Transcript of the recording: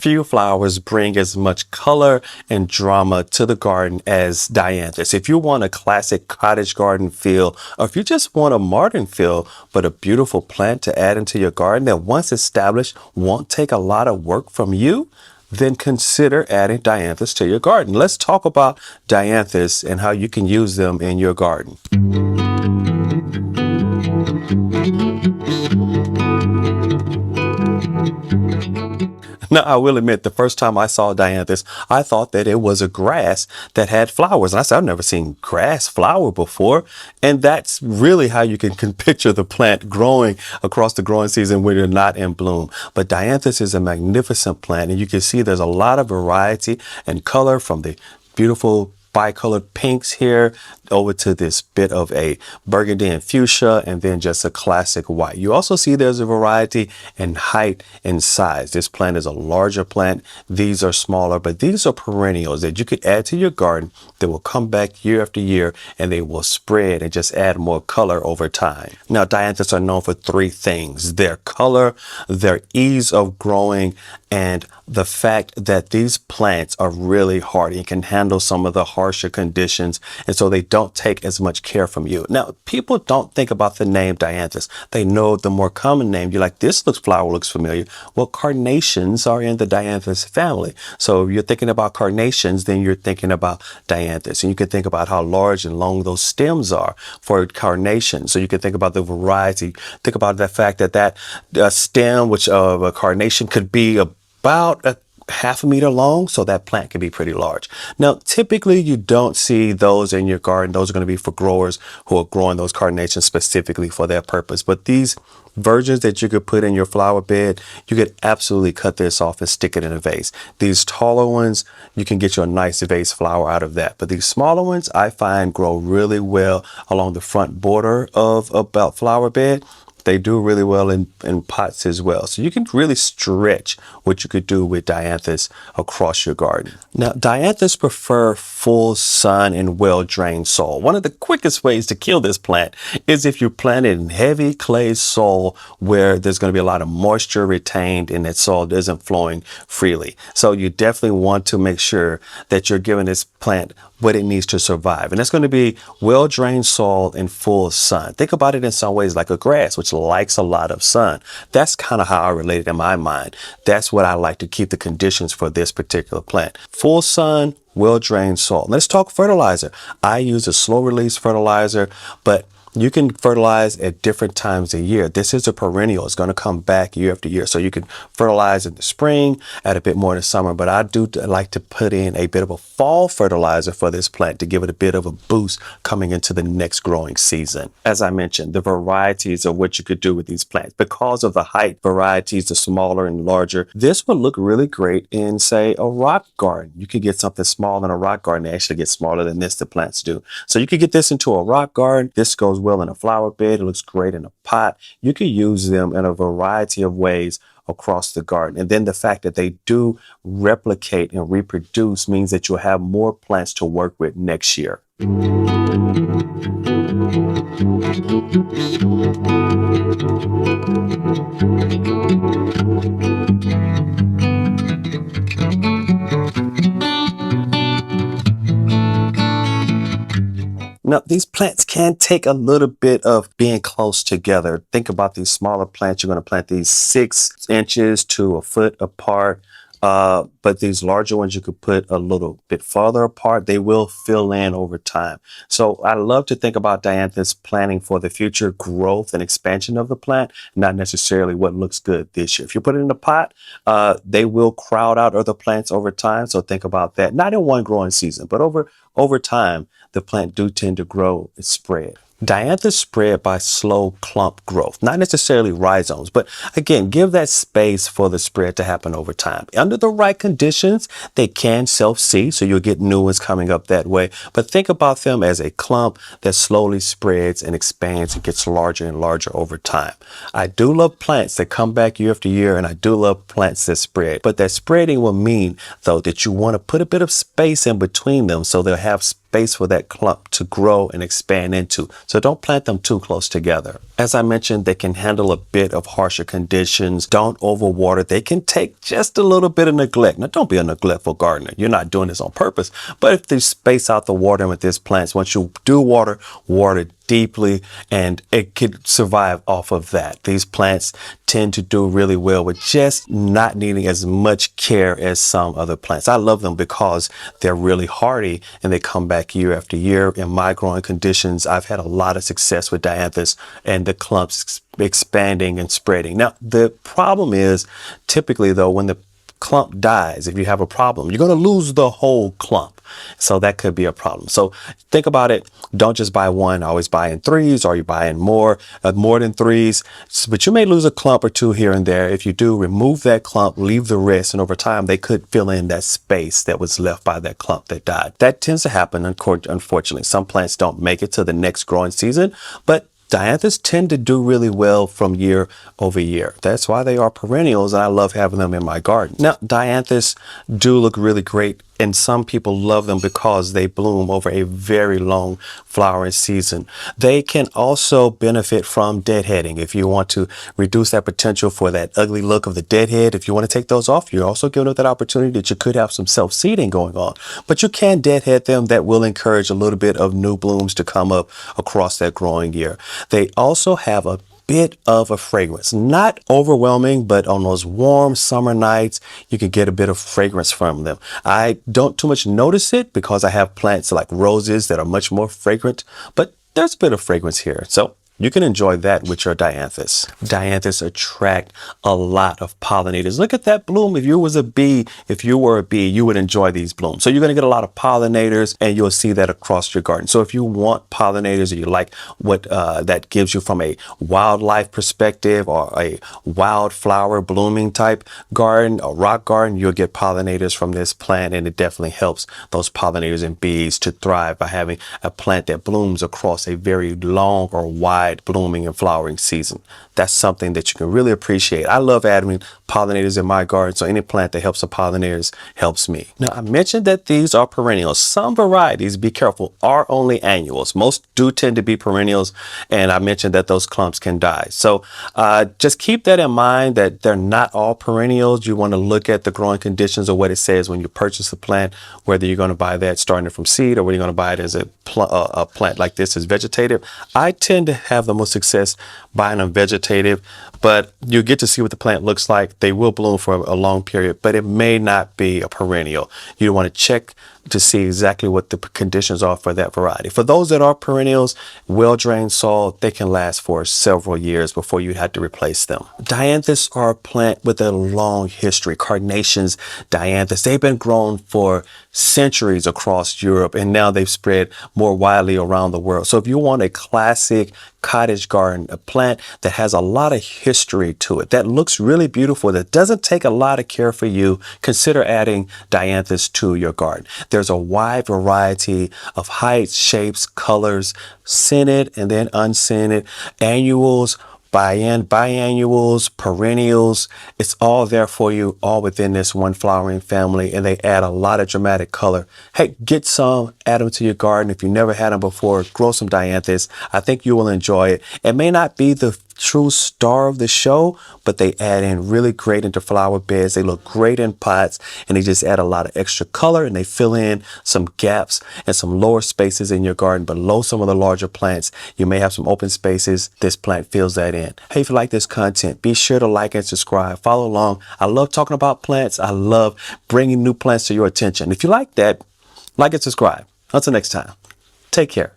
Few flowers bring as much color and drama to the garden as Dianthus. If you want a classic cottage garden feel, or if you just want a modern feel, but a beautiful plant to add into your garden that once established won't take a lot of work from you, then consider adding Dianthus to your garden. Let's talk about Dianthus and how you can use them in your garden. Now, I will admit, the first time I saw Dianthus, I thought that it was a grass that had flowers. And I said, I've never seen grass flower before. And that's really how you can picture the plant growing across the growing season when you're not in bloom. But Dianthus is a magnificent plant, and you can see there's a lot of variety and color, from the beautiful bicolored pinks here over to this bit of a burgundy and fuchsia, and then just a classic white. You also see there's a variety in height and size. This plant is a larger plant. These are smaller, but these are perennials that you could add to your garden that will come back year after year, and they will spread and just add more color over time. Now, Dianthus are known for three things: their color, their ease of growing, and the fact that these plants are really hardy and can handle some of the harsher conditions, and so they don't take as much care from you. Now, people don't think about the name Dianthus. They know the more common name. You're like, this flower looks familiar. Well, carnations are in the Dianthus family. So if you're thinking about carnations, then you're thinking about Dianthus. And you can think about how large and long those stems are for carnations. So you can think about the variety. Think about the fact that stem, which of a carnation, could be about a half a meter long, so that plant can be pretty large. Now, typically you don't see those in your garden. Those are going to be for growers who are growing those carnations specifically for that purpose. But these versions that you could put in your flower bed, you could absolutely cut this off and stick it in a vase. These taller ones, you can get you a nice vase flower out of that. But these smaller ones, I find, grow really well along the front border of a flower bed. They do really well in pots as well. So you can really stretch what you could do with Dianthus across your garden. Now, Dianthus prefer full sun and well-drained soil. One of the quickest ways to kill this plant is if you plant it in heavy clay soil where there's going to be a lot of moisture retained and that soil isn't flowing freely. So you definitely want to make sure that you're giving this plant what it needs to survive. And that's going to be well-drained soil and full sun. Think about it in some ways like a grass, which likes a lot of sun. That's kind of how I relate it in my mind. That's what I like to keep the conditions for this particular plant. Full sun, well-drained soil. Let's talk fertilizer. I use a slow-release fertilizer, but you can fertilize at different times a year. This is a perennial. It's going to come back year after year. So you can fertilize in the spring, add a bit more in the summer, but I do like to put in a bit of a fall fertilizer for this plant to give it a bit of a boost coming into the next growing season. As I mentioned, the varieties of what you could do with these plants. Because of the height varieties, the smaller and larger, this would look really great in, say, a rock garden. You could get something small in a rock garden. They actually get smaller than this, the plants do. So you could get this into a rock garden. This goes well in a flower bed. It looks great in a pot. You could use them in a variety of ways across the garden. And then the fact that they do replicate and reproduce means that you'll have more plants to work with next year. Now, these plants can take a little bit of being close together. Think about these smaller plants. You're going to plant these 6 inches to a foot apart. But these larger ones you could put a little bit farther apart. They will fill in over time. So I love to think about Dianthus planting for the future growth and expansion of the plant, not necessarily what looks good this year. If you put it in a pot, they will crowd out other plants over time. So think about that. Not in one growing season, but over time, the plant do tend to grow and spread. Dianthus spread by slow clump growth, not necessarily rhizomes, but again, give that space for the spread to happen over time. Under the right conditions, they can self-seed, so you'll get new ones coming up that way. But think about them as a clump that slowly spreads and expands and gets larger and larger over time. I do love plants that come back year after year, and I do love plants that spread. But that spreading will mean, though, that you want to put a bit of space in between them so they'll have space for that clump to grow and expand into. So don't plant them too close together. As I mentioned, they can handle a bit of harsher conditions. Don't overwater. They can take just a little bit of neglect. Now, don't be a neglectful gardener. You're not doing this on purpose. But if you space out the watering with these plants, once you do water deeply, and it could survive off of that. These plants tend to do really well with just not needing as much care as some other plants. I love them because they're really hardy and they come back year after year. In my growing conditions, I've had a lot of success with Dianthus and the clumps expanding and spreading. Now, the problem is typically though, when the clump dies, if you have a problem, you're going to lose the whole clump. So that could be a problem. So think about it. Don't just buy one. Always buy in threes, or you buy in more than threes. But you may lose a clump or two here and there. If you do, remove that clump, leave the rest, and over time they could fill in that space that was left by that clump that died. That tends to happen, unfortunately. Some plants don't make it to the next growing season, but Dianthus tend to do really well from year over year. That's why they are perennials, and I love having them in my garden. Now, Dianthus do look really great, and some people love them because they bloom over a very long flowering season. They can also benefit from deadheading. If you want to reduce that potential for that ugly look of the deadhead, if you want to take those off, you're also giving up that opportunity that you could have some self-seeding going on. But you can deadhead them. That will encourage a little bit of new blooms to come up across that growing year. They also have a bit of a fragrance, not overwhelming, but on those warm summer nights, you can get a bit of fragrance from them. I don't too much notice it because I have plants like roses that are much more fragrant, but there's a bit of fragrance here. So you can enjoy that with your Dianthus. Dianthus attract a lot of pollinators. Look at that bloom. If you were a bee, you would enjoy these blooms. So you're going to get a lot of pollinators, and you'll see that across your garden. So if you want pollinators, or you like what that gives you from a wildlife perspective, or a wildflower blooming type garden, a rock garden, you'll get pollinators from this plant, and it definitely helps those pollinators and bees to thrive by having a plant that blooms across a very long or wide blooming and flowering season. That's something that you can really appreciate. I love adding pollinators in my garden, so any plant that helps the pollinators helps me. Now, I mentioned that these are perennials. Some varieties, be careful, are only annuals. Most do tend to be perennials, and I mentioned that those clumps can die. So just keep that in mind, that they're not all perennials. You want to look at the growing conditions of what it says when you purchase a plant, whether you're going to buy that starting from seed, or whether you're going to buy it as a plant like this as vegetative. I tend to have the most success buying them vegetative, but you get to see what the plant looks like. They will bloom for a long period, but it may not be a perennial. You want to check to see exactly what the conditions are for that variety. For those that are perennials, well-drained soil, they can last for several years before you have to replace them. Dianthus are a plant with a long history. Carnations, Dianthus, they've been grown for centuries across Europe, and now they've spread more widely around the world. So if you want a classic cottage garden, a plant that has a lot of history to it, that looks really beautiful, that doesn't take a lot of care for you, consider adding Dianthus to your garden. There's a wide variety of heights, shapes, colors, scented and then unscented, annuals, biannuals, perennials. It's all there for you, all within this one flowering family, and they add a lot of dramatic color. Hey, get some, add them to your garden. If you never had them before, grow some Dianthus. I think you will enjoy it. It may not be the true star of the show, but they add in really great into flower beds. They look great in pots, and they just add a lot of extra color, and they fill in some gaps and some lower spaces in your garden below some of the larger plants. You may have some open spaces. This plant fills that in. Hey, if you like this content, be sure to like and subscribe. Follow along. I love talking about plants. I love bringing new plants to your attention. If you like that, like and subscribe. Until next time, take care.